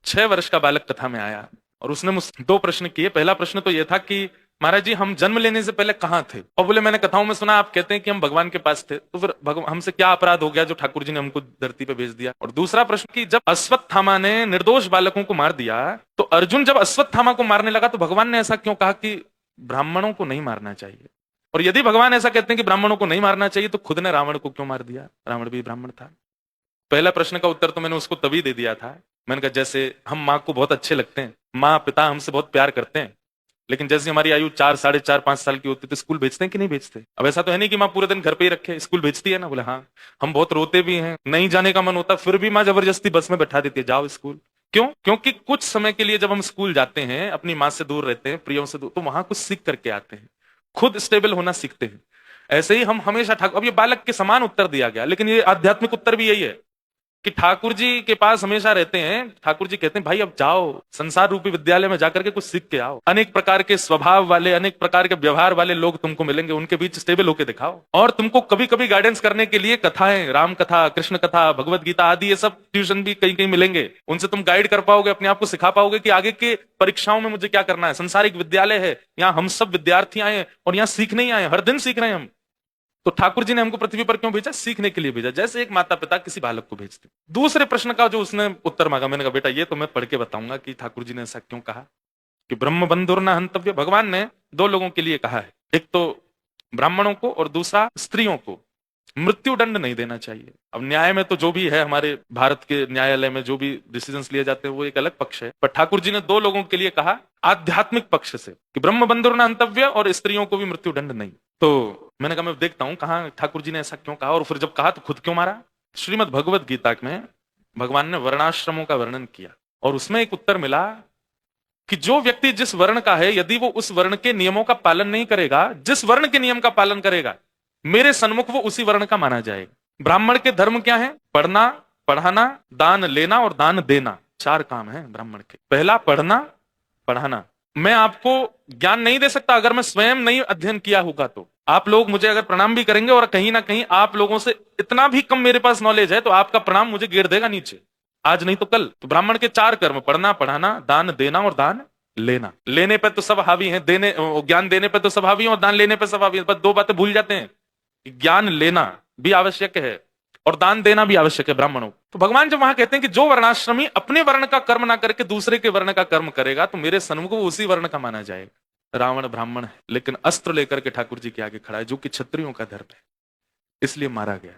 6 वर्ष का बालक कथा में आया और उसने मुझसे 2 प्रश्न किए। पहला प्रश्न तो यह था कि महाराज जी, हम जन्म लेने से पहले कहाँ थे? और बोले, मैंने कथाओं में सुना आप कहते हैं कि हम भगवान के पास थे, तो फिर हमसे क्या अपराध हो गया जो ठाकुर जी ने हमको धरती पे भेज दिया? और दूसरा प्रश्न कि जब अश्वत्थामा ने निर्दोष बालकों को मार दिया, तो अर्जुन जब अश्वत्थामा को मारने लगा तो भगवान ने ऐसा क्यों कहा कि ब्राह्मणों को नहीं मारना चाहिए? और यदि भगवान ऐसा कहते हैं कि ब्राह्मणों को नहीं मारना चाहिए, तो खुद ने रावण को क्यों मार दिया? रावण भी ब्राह्मण था। पहला प्रश्न का उत्तर तो मैंने उसको तभी दे दिया था। मैंने कहा, जैसे हम माँ को बहुत अच्छे लगते हैं, माँ पिता हमसे बहुत प्यार करते हैं, लेकिन जैसे हमारी आयु 4, 4.5, 5 साल की होती है तो स्कूल भेजते हैं कि नहीं भेजते? अब ऐसा तो है नहीं कि माँ पूरे दिन घर पे ही रखे, स्कूल भेजती है ना? बोले हाँ। हम बहुत रोते भी हैं, नहीं जाने का मन होता, फिर भी माँ जबरदस्ती बस में बैठा देती है, जाओ स्कूल। क्यों? क्योंकि कुछ समय के लिए जब हम स्कूल जाते हैं, अपनी माँ से दूर रहते हैं, प्रियों से दूर, तो वहां कुछ सीख करके आते हैं, खुद स्टेबल होना सीखते हैं। ऐसे ही हम हमेशा ठाकुर, अब ये बालक के समान उत्तर दिया गया, लेकिन ये आध्यात्मिक उत्तर भी यही है कि ठाकुर जी के पास हमेशा रहते हैं। ठाकुर जी कहते हैं, भाई अब जाओ संसार रूपी विद्यालय में जाकर के कुछ सीख के आओ। अनेक प्रकार के स्वभाव वाले, अनेक प्रकार के व्यवहार वाले लोग तुमको मिलेंगे, उनके बीच स्टेबल होके दिखाओ। और तुमको कभी कभी गाइडेंस करने के लिए कथाएं, राम कथा, कृष्ण कथा, भगवत गीता आदि, ये सब ट्यूशन भी कहीं कहीं मिलेंगे। उनसे तुम गाइड कर पाओगे, अपने आप को सिखा पाओगे कि आगे के परीक्षाओं में मुझे क्या करना है। संसारिक विद्यालय है, यहाँ हम सब विद्यार्थी आए और यहाँ सीखने ही आए, हर दिन सीख रहे हैं हम। तो ठाकुर जी ने हमको पृथ्वी पर क्यों भेजा? सीखने के लिए भेजा, जैसे एक माता पिता किसी बालक को भेजते। दूसरे प्रश्न का जो उसने उत्तर मांगा, मैंने कहा, बेटा ये तो मैं पढ़ के बताऊंगा कि ठाकुर जी ने ऐसा क्यों कहा कि ब्रह्म बंधुर न हंतव्य। भगवान ने 2 लोगों के लिए कहा है, एक तो ब्राह्मणों को और दूसरा स्त्रियों को मृत्यु दंड नहीं देना चाहिए। अब न्याय में तो जो भी है, हमारे भारत के न्यायालय में जो भी डिसीजंस लिए जाते हैं वो एक अलग पक्ष है, पर ठाकुर जी ने 2 लोगों के लिए कहा आध्यात्मिक पक्ष से कि ब्रह्म बंधुर न हंतव्य और स्त्रियों को भी मृत्यु दंड नहीं। तो मैंने कहा, मैं देखता हूं कहां ठाकुर जी ने ऐसा क्यों कहा, और फिर जब कहा तो खुद क्यों मारा। श्रीमद् भगवत गीता में भगवान ने वर्णाश्रमों का वर्णन किया और उसमें एक उत्तर मिला कि जो व्यक्ति जिस वर्ण का है, यदि वो उस वर्ण के नियमों का पालन नहीं करेगा, जिस वर्ण के नियम का पालन करेगा, मेरे सन्मुख वो उसी वर्ण का माना जाएगा। ब्राह्मण के धर्म क्या है? पढ़ना, पढ़ाना, दान लेना और दान देना, 4 काम है ब्राह्मण के। पहला पढ़ना, पढ़ाना। मैं आपको ज्ञान नहीं दे सकता अगर मैं स्वयं नहीं अध्ययन किया होगा। तो आप लोग मुझे अगर प्रणाम भी करेंगे और कहीं ना कहीं आप लोगों से इतना भी कम मेरे पास नॉलेज है, तो आपका प्रणाम मुझे गिर देगा नीचे, आज नहीं तो कल। तो ब्राह्मण के 4 कर्म, पढ़ना, पढ़ाना, दान देना और दान लेना। लेने पे तो सब हावी हैं, देने, ज्ञान देने पे तो सब हावी हैं और दान लेने पे सब हावी हैं। बस 2 बातें भूल जाते हैं, ज्ञान लेना भी आवश्यक है और दान देना भी आवश्यक है ब्राह्मणों। तो भगवान जब वहां कहते हैं कि जो वर्णाश्रमी अपने वर्ण का कर्म ना करके दूसरे के वर्ण का कर्म करेगा, तो मेरे सन्मुख वो उसी वर्ण का माना जाएगा। रावण ब्राह्मण है, लेकिन अस्त्र लेकर के ठाकुर जी के आगे खड़ा है, जो कि क्षत्रियों का धर्म है, इसलिए मारा गया।